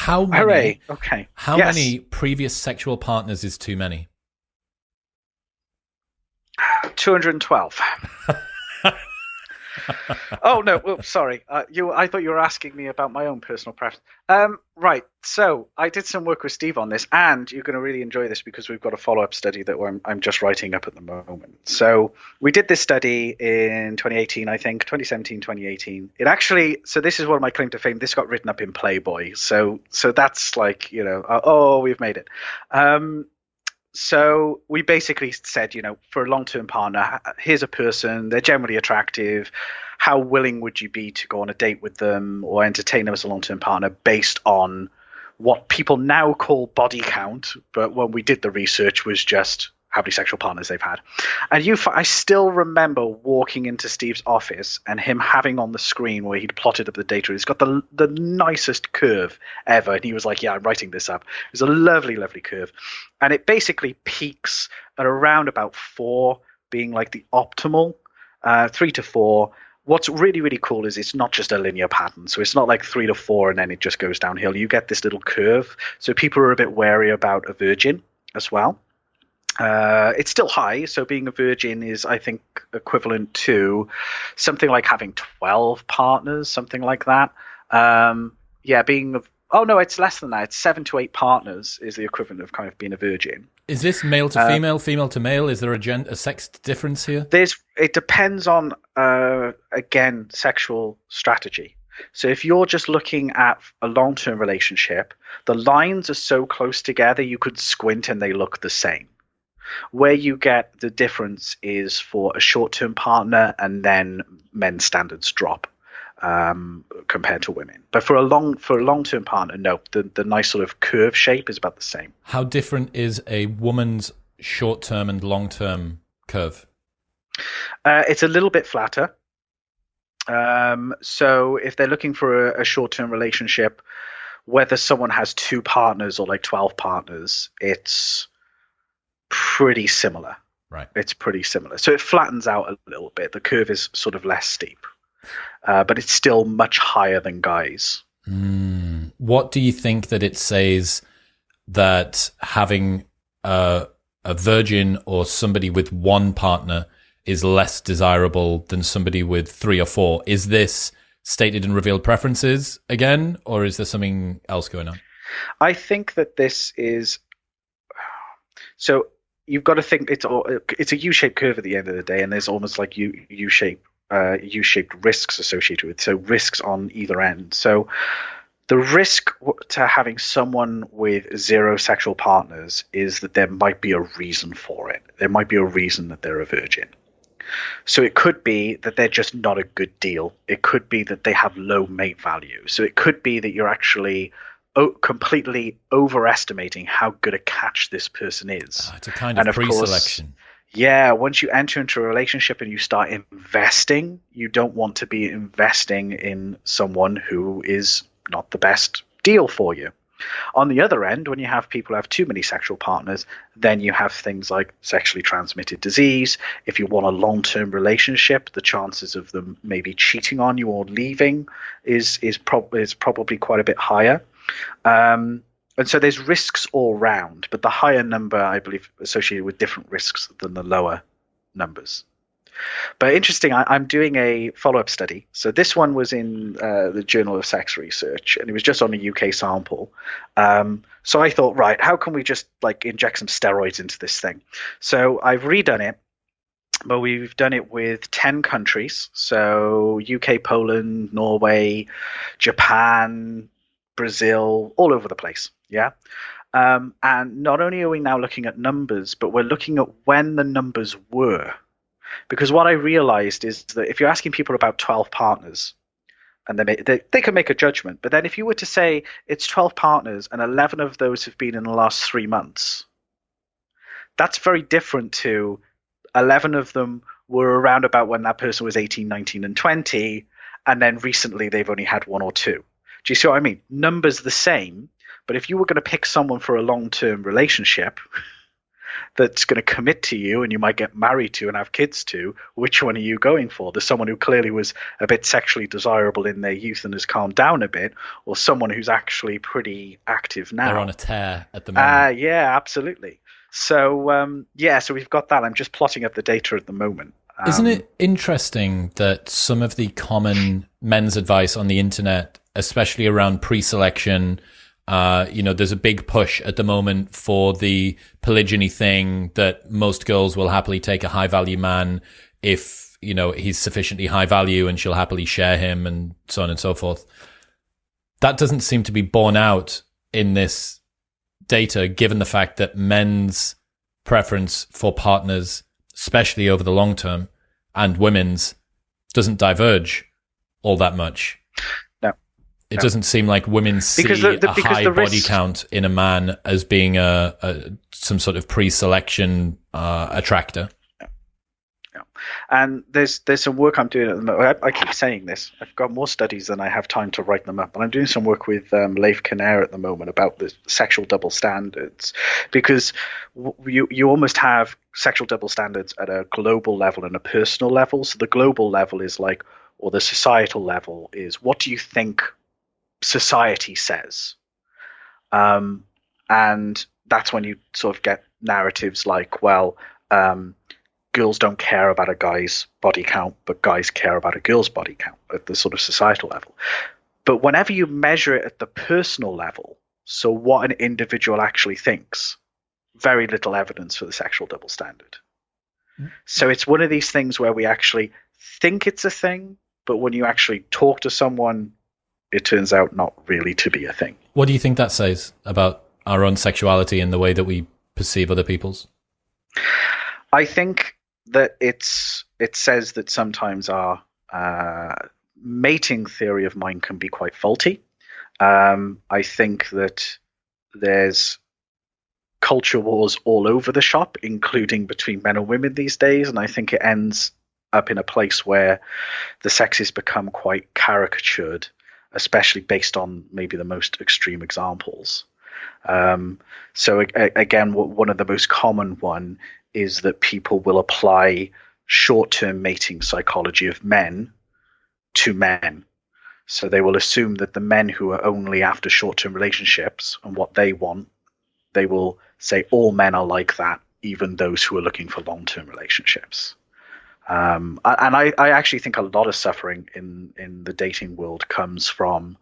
How many? Hooray. Okay. How Yes. many previous sexual partners is too many? 212. Oh no! Oops, sorry. I thought you were asking me about my own personal preference. Right. So I did some work with Steve on this, and you're going to really enjoy this because we've got a follow-up study that I'm just writing up at the moment. So we did this study in 2018, I think, 2017, 2018. It actually. So this is one of my claim to fame. This got written up in Playboy. So that's like, oh, we've made it. So we basically said, for a long-term partner, here's a person, they're generally attractive. How willing would you be to go on a date with them or entertain them as a long-term partner based on what people now call body count, but when we did the research was just how many sexual partners they've had. And I still remember walking into Steve's office and him having on the screen where he'd plotted up the data. It's got the nicest curve ever. And he was like, yeah, I'm writing this up. It's a lovely, lovely curve. And it basically peaks at around about 4 being like the optimal, 3 to 4. What's really, really cool is it's not just a linear pattern. So it's not like 3 to 4 and then it just goes downhill. You get this little curve. So people are a bit wary about a virgin as well. It's still high, so being a virgin is, I think, equivalent to something like having 12 partners, something like that. It's less than that. It's 7 to 8 partners is the equivalent of kind of being a virgin. Is this male to female, female to male? Is there a sex difference here? It depends on, again, sexual strategy. So if you're just looking at a long-term relationship, the lines are so close together you could squint and they look the same. Where you get the difference is for a short-term partner, and then men's standards drop compared to women. But for a long-term partner, no, the nice sort of curve shape is about the same. How different is a woman's short-term and long-term curve? It's a little bit flatter. So if they're looking for a short-term relationship, whether someone has 2 partners or like 12 partners, it's pretty similar. Right. It's pretty similar. So it flattens out a little bit. The curve is sort of less steep, but it's still much higher than guys. What do you think that it says that having a virgin or somebody with 1 partner is less desirable than somebody with 3 or 4? Is this stated in revealed preferences again, or is there something else going on? I think that this is... So you've got to think it's a U-shaped curve at the end of the day, and there's almost like U-shaped risks associated with it. So risks on either end. So the risk to having someone with 0 sexual partners is that there might be a reason for it. There might be a reason that they're a virgin. So it could be that they're just not a good deal. It could be that they have low mate value. So it could be that you're actually completely overestimating how good a catch this person is. It's a kind of pre-selection. Yeah, once you enter into a relationship and you start investing, you don't want to be investing in someone who is not the best deal for you. On the other end, when you have people who have too many sexual partners, then you have things like sexually transmitted disease. If you want a long-term relationship, the chances of them maybe cheating on you or leaving is probably quite a bit higher. And so there's risks all round, but the higher number, I believe, associated with different risks than the lower numbers. But interesting, I'm doing a follow-up study. So this one was in the Journal of Sex Research, and it was just on a UK sample. So I thought, right, how can we just inject some steroids into this thing? So I've redone it, but we've done it with 10 countries. So UK, Poland, Norway, Japan, Brazil, all over the place. Yeah. And not only are we now looking at numbers, but we're looking at when the numbers were. Because what I realized is that if you're asking people about 12 partners, and they can make a judgment, but then if you were to say it's 12 partners and 11 of those have been in the last 3 months, that's very different to 11 of them were around about when that person was 18, 19, and 20, and then recently they've only had 1 or 2. Do you see what I mean? Numbers the same, but if you were going to pick someone for a long-term relationship, that's going to commit to you and you might get married to and have kids to, which one are you going for? There's someone who clearly was a bit sexually desirable in their youth and has calmed down a bit, or someone who's actually pretty active now. They're on a tear at the moment. Yeah, absolutely. So, so we've got that. I'm just plotting up the data at the moment. Isn't it interesting that some of the common men's advice on the internet, especially around pre-selection, there's a big push at the moment for the polygyny thing, that most girls will happily take a high value man if, he's sufficiently high value and she'll happily share him, and so on and so forth. That doesn't seem to be borne out in this data, given the fact that men's preference for partners, especially over the long term, and women's doesn't diverge all that much. No. It doesn't seem like women see a high body count in a man as being some sort of pre-selection attractor. And there's some work I'm doing at the moment. I keep saying this. I've got more studies than I have time to write them up. And I'm doing some work with Leif Kinnair at the moment about the sexual double standards, because you almost have sexual double standards at a global level and a personal level. So the global level is like, or the societal level is, what do you think society says? And that's when you sort of get narratives like, well, girls don't care about a guy's body count, but guys care about a girl's body count at the sort of societal level. But whenever you measure it at the personal level, so what an individual actually thinks, very little evidence for the sexual double standard. Mm-hmm. So it's one of these things where we actually think it's a thing, but when you actually talk to someone, it turns out not really to be a thing. What do you think that says about our own sexuality and the way that we perceive other people's? I think that it says that sometimes our mating theory of mine can be quite faulty. I think that there's culture wars all over the shop, including between men and women these days, and I think it ends up in a place where the sexes become quite caricatured, especially based on maybe the most extreme examples. So again, one of the most common one is that people will apply short-term mating psychology of men to men. So they will assume that the men who are only after short-term relationships and what they want, they will say all men are like that, even those who are looking for long-term relationships. And I actually think a lot of suffering in the dating world comes from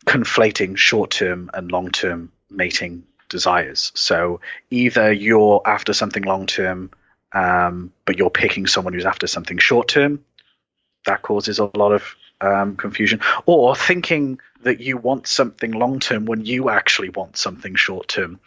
conflating short-term and long-term mating desires. So either you're after something long-term, but you're picking someone who's after something short-term. That causes a lot of confusion. Or thinking that you want something long-term when you actually want something short-term,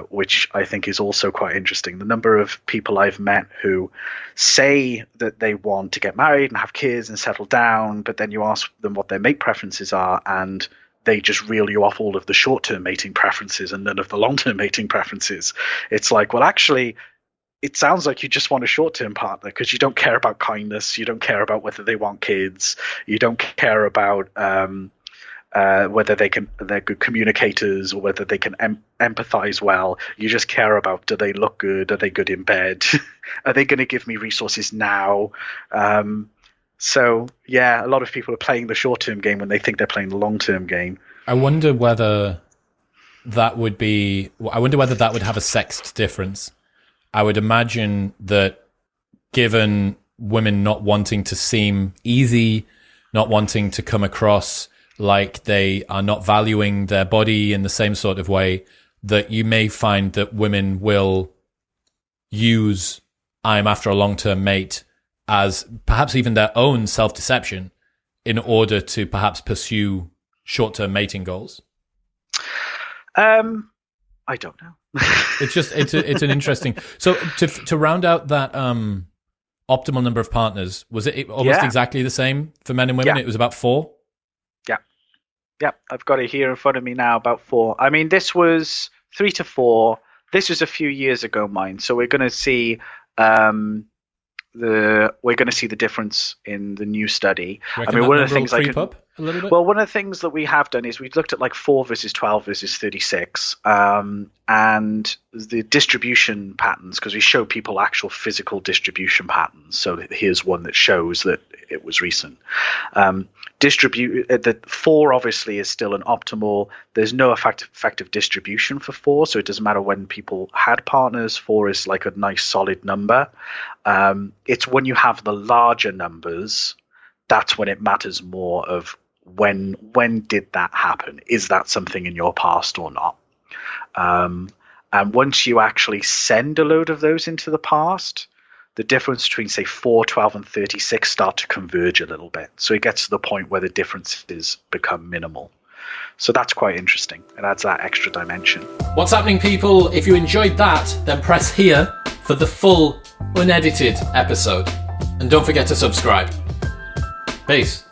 which I think is also quite interesting. The number of people I've met who say that they want to get married and have kids and settle down, but then you ask them what their mate preferences are, and they just reel you off all of the short-term mating preferences and none of the long-term mating preferences. It's like, well, actually, it sounds like you just want a short-term partner because you don't care about kindness, you don't care about whether they want kids, you don't care about whether they're good communicators or whether they can empathize well. You just care about, do they look good? Are they good in bed? Are they going to give me resources now? So, yeah, a lot of people are playing the short-term game when they think they're playing the long-term game. I wonder whether that would have a sexed difference. I would imagine that given women not wanting to seem easy, not wanting to come across like they are not valuing their body in the same sort of way, that you may find that women will use "I'm after a long-term mate" as perhaps even their own self-deception in order to perhaps pursue short-term mating goals? I don't know. it's an interesting. So to round out that optimal number of partners, was it almost exactly the same for men and women? Yeah. It was about 4. Yeah, I've got it here in front of me now. About 4. I mean, this was 3 to 4. This was a few years ago, mine. So we're going to see the difference in the new study. I mean, one of the things I can. Up? a little bit? Well, one of the things that we have done is we've looked at like 4 versus 12 versus 36, and the distribution patterns, because we show people actual physical distribution patterns. So here's one that shows that it was recent. The 4 obviously is still an optimal. There's no effective distribution for 4, so it doesn't matter when people had partners. 4 is like a nice solid number. It's when you have the larger numbers, that's when it matters more of when did that happen? Is that something in your past or not? And once you actually send a load of those into the past, the difference between, say, 4, 12, and 36 start to converge a little bit. So it gets to the point where the differences become minimal. So that's quite interesting. It adds that extra dimension. What's happening, people? If you enjoyed that, then press here for the full, unedited episode. And don't forget to subscribe. Peace.